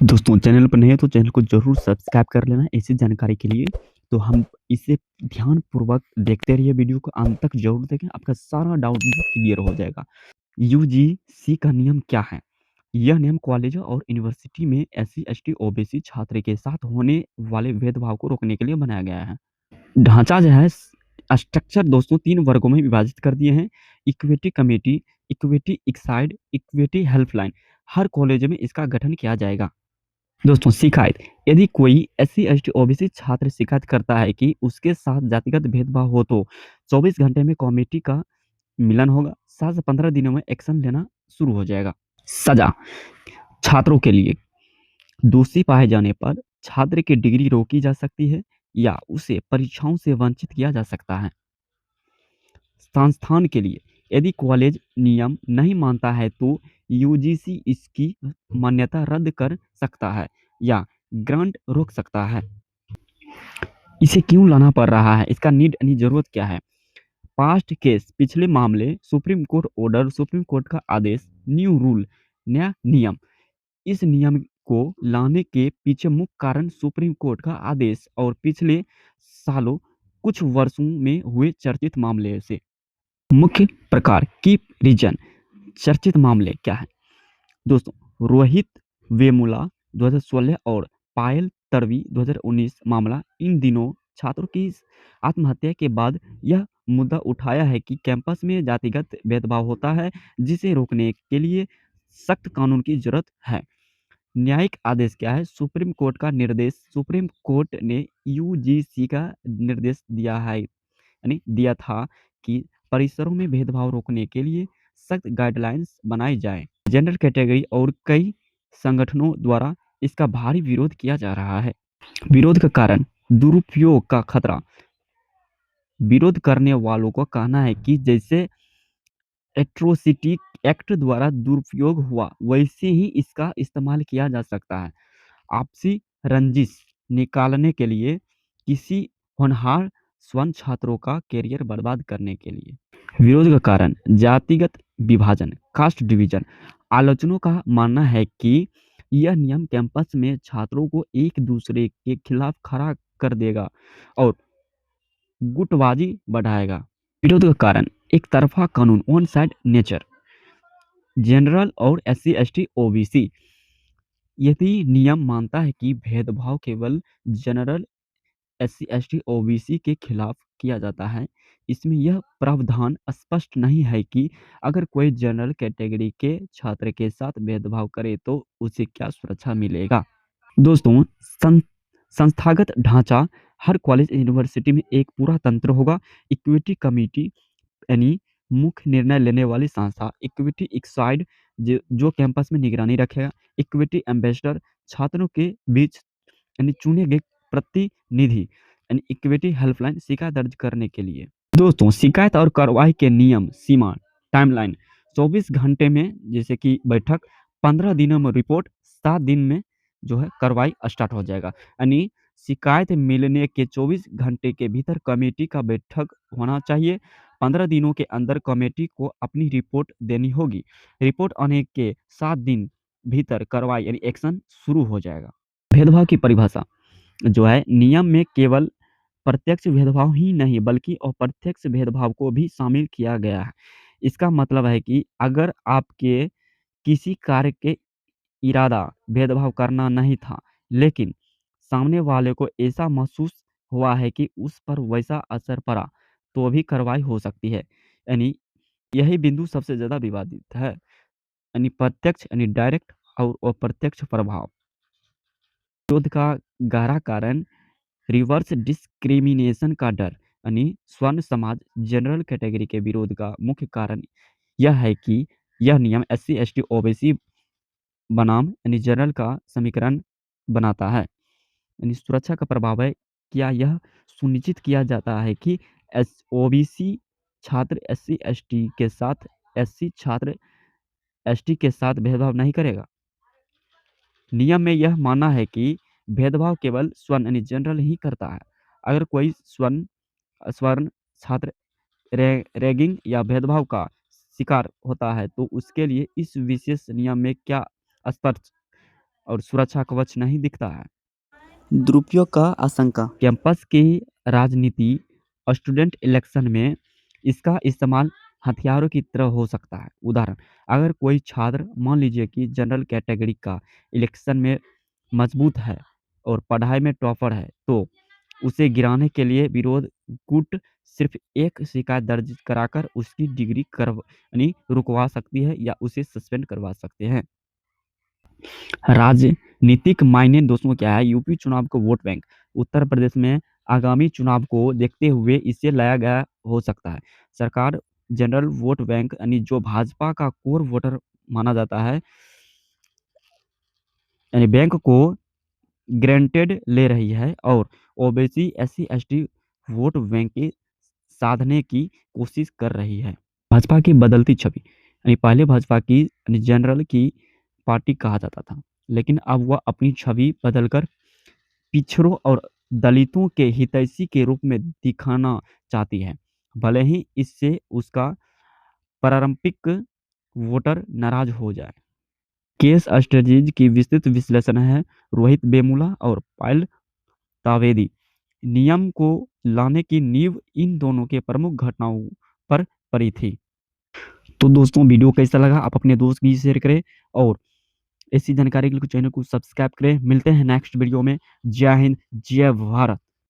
दोस्तों चैनल पर नए हैं तो चैनल को ज़रूर सब्सक्राइब कर लेना ऐसी जानकारी के लिए। तो हम इसे ध्यानपूर्वक देखते रहिए, वीडियो को अंत तक ज़रूर देखें, आपका सारा डाउट जो क्लियर हो जाएगा। यूजीसी का नियम क्या है? यह नियम कॉलेज और यूनिवर्सिटी में एससी, एसटी, ओबीसी छात्र के साथ होने वाले भेदभाव को रोकने के लिए बनाया गया है। ढांचा जो है स्ट्रक्चर दोस्तों 3 वर्गों में विभाजित कर दिए हैं। इक्विटी कमेटी, इक्विटी एक्साइड, इक्विटी हेल्पलाइन। हर कॉलेज में इसका गठन किया जाएगा। दोस्तों शिकायत, यदि कोई एससी, एसटी, ओबीसी छात्र शिकायत करता है कि उसके साथ जातिगत भेदभाव हो तो 24 घंटे में कमेटी का मिलन होगा। 7 से 15 दिनों में एक्शन लेना शुरू हो जाएगा। सजा, छात्रों के लिए दोषी पाए जाने पर छात्र की डिग्री रोकी जा सकती है या उसे परीक्षाओं से वंचित किया जा सकता है। संस्थान के लिए, यदि कॉलेज नियम नहीं मानता है तो यूजीसी इसकी मान्यता रद्द कर सकता है या ग्रांट रोक सकता है। इसे क्यों लाना पड़ रहा है, इसका नीड यानी जरूरत क्या है? पास्ट केस, पिछले मामले, supreme court order, supreme court का आदेश, न्यू रूल, नया नियम। इस नियम को लाने के पीछे मुख्य कारण सुप्रीम कोर्ट का आदेश और पिछले सालों कुछ वर्षों में हुए चर्चित मामले से। मुख्य प्रकार की रीजन, चर्चित मामले क्या है दोस्तों? रोहित वेमुला 2016 और पायल तड़वी 2019 मामला। इन दिनों छात्रों की आत्महत्या के बाद यह मुद्दा उठाया है कि कैंपस में जातिगत भेदभाव होता है, जिसे रोकने के लिए सख्त कानून की जरूरत है। न्यायिक आदेश क्या है? सुप्रीम कोर्ट का निर्देश, सुप्रीम कोर्ट ने यूजीसी का निर्देश दिया है, यानी दिया था कि परिसरों में भेदभाव रोकने के लिए सख्त गाइडलाइंस बनाई जाए। जेंडर कैटेगरी और कई संगठनों द्वारा इसका भारी विरोध किया जा रहा है। विरोध का कारण, दुरुपयोग का खतरा। विरोध करने वालों का कहना है कि जैसे एट्रोसिटी एक्ट द्वारा दुरुपयोग हुआ, वैसे ही इसका इस्तेमाल किया जा सकता है आपसी रंजिश निकालने के लिए, किसी होनहार स्वर्ण छात्रों का करियर बर्बाद करने के लिए। विरोध का कारण, जातिगत विभाजन, कास्ट डिवीजन। आलोचकों का मानना है कि यह नियम कैंपस में छात्रों को एक दूसरे के खिलाफ खड़ा कर देगा और गुटबाजी बढ़ाएगा। विरोध का कारण, एक तरफा कानून, वन साइड नेचर। जनरल और एससी, एसटी, ओबीसी। यदि नियम मानता है कि भेदभाव केवल जनरल, एससी, एसटी, ओबीसी के खिलाफ किया जाता है, इसमें यह प्रावधान स्पष्ट नहीं है कि अगर कोई जनरल कैटेगरी के छात्र के साथ भेदभाव करे तो उसे क्या सुरक्षा मिलेगा। दोस्तों संस्थागत ढांचा, हर कॉलेज यूनिवर्सिटी में एक पूरा तंत्र होगा। इक्विटी कमेटी यानी मुख्य निर्णय लेने वाली संस्था। इक्विटी एक्साइड जो कैंपस में निगरानी रखेगा। इक्विटी एम्बेसडर, छात्रों के बीच यानी चुने गए प्रतिनिधि। यानी इक्विटी हेल्पलाइन, शिकायत दर्ज करने के लिए। दोस्तों शिकायत और कार्रवाई के नियम, सीमा, टाइमलाइन। 24 घंटे में जैसे कि बैठक, 15 दिनों में रिपोर्ट, 7 दिन में जो है कार्रवाई स्टार्ट हो जाएगा। यानी शिकायत मिलने के 24 घंटे के भीतर कमेटी का बैठक होना चाहिए। 15 दिनों के अंदर कमेटी को अपनी रिपोर्ट देनी होगी। रिपोर्ट आने के 7 दिन भीतर कार्रवाई यानी एक्शन शुरू हो जाएगा। भेदभाव की परिभाषा जो है, नियम में केवल प्रत्यक्ष भेदभाव ही नहीं बल्कि अप्रत्यक्ष भेदभाव को भी शामिल किया गया है। इसका मतलब है कि अगर आपके किसी कार्य के इरादा भेदभाव करना नहीं था, लेकिन सामने वाले को ऐसा महसूस हुआ है कि उस पर वैसा असर पड़ा, तो भी कार्रवाई हो सकती है। यानी यही बिंदु सबसे ज्यादा विवादित है, यानी प्रत्यक्ष यानी डायरेक्ट और अप्रत्यक्ष प्रभाव। विरोध का गहरा कारण, रिवर्स डिस्क्रिमिनेशन का डर। यानी स्वर्ण समाज जनरल कैटेगरी के विरोध का मुख्य कारण यह है कि यह नियम एससी, एसटी, ओबीसी बनाम यानी जनरल का समीकरण बनाता है। यानी सुरक्षा का प्रभाव है, क्या यह सुनिश्चित किया जाता है कि ओबीसी छात्र एससी, एसटी के साथ, एससी छात्र एसटी के साथ भेदभाव नहीं करेगा। नियम में यह मानना है कि भेदभाव केवल स्वर्ण यानी जनरल ही करता है। अगर कोई स्वर्ण स्वर्ण छात्र रैगिंग या भेदभाव का शिकार होता है तो उसके लिए इस विशेष नियम में क्या स्पष्ट और सुरक्षा कवच नहीं दिखता है। दुरुपयोग का आशंका। कैंपस की राजनीति, स्टूडेंट इलेक्शन में इसका इस्तेमाल हथियारों की तरह हो सकता है। उदाहरण, अगर कोई छात्र मान लीजिए कि जनरल कैटेगरी का इलेक्शन में मजबूत है और पढ़ाई में टॉपर है, तो उसे गिराने के लिए विरोध गुट सिर्फ एक शिकायत दर्ज कराकर उसकी डिग्री रुकवा सकती है या उसे सस्पेंड करवा सकते हैं। राजनीतिक मायने दोस्तों क्या है? यूपी चुनाव को वोट बैंक। उत्तर प्रदेश में आगामी चुनाव को देखते हुए इसे लाया गया हो सकता है। सरकार जनरल वोट बैंक यानी जो भाजपा का कोर वोटर माना जाता है, यानी बैंक को ग्रांटेड ले रही है और OBC SC ST vote bank के साधने की कोशिश कर रही है। भाजपा की बदलती छवि, यानी पहले भाजपा की यानी जनरल की पार्टी कहा जाता था, लेकिन अब वह अपनी छवि बदलकर पिछड़ों और दलितों के हितैषी के रूप में दिखाना चाहती है, भले ही इससे उसका पारंपरिक वोटर नाराज हो जाए। केस स्टडीज की विस्तृत विश्लेषण है रोहित वेमुला और पायल तावेदी। नियम को लाने की नींव इन दोनों के प्रमुख घटनाओं पर पड़ी थी। तो दोस्तों वीडियो कैसा लगा आप अपने दोस्त भी शेयर करें और ऐसी जानकारी के लिए चैनल को सब्सक्राइब करें। मिलते हैं नेक्स्ट वीडियो में। जय हिंद, जय भारत।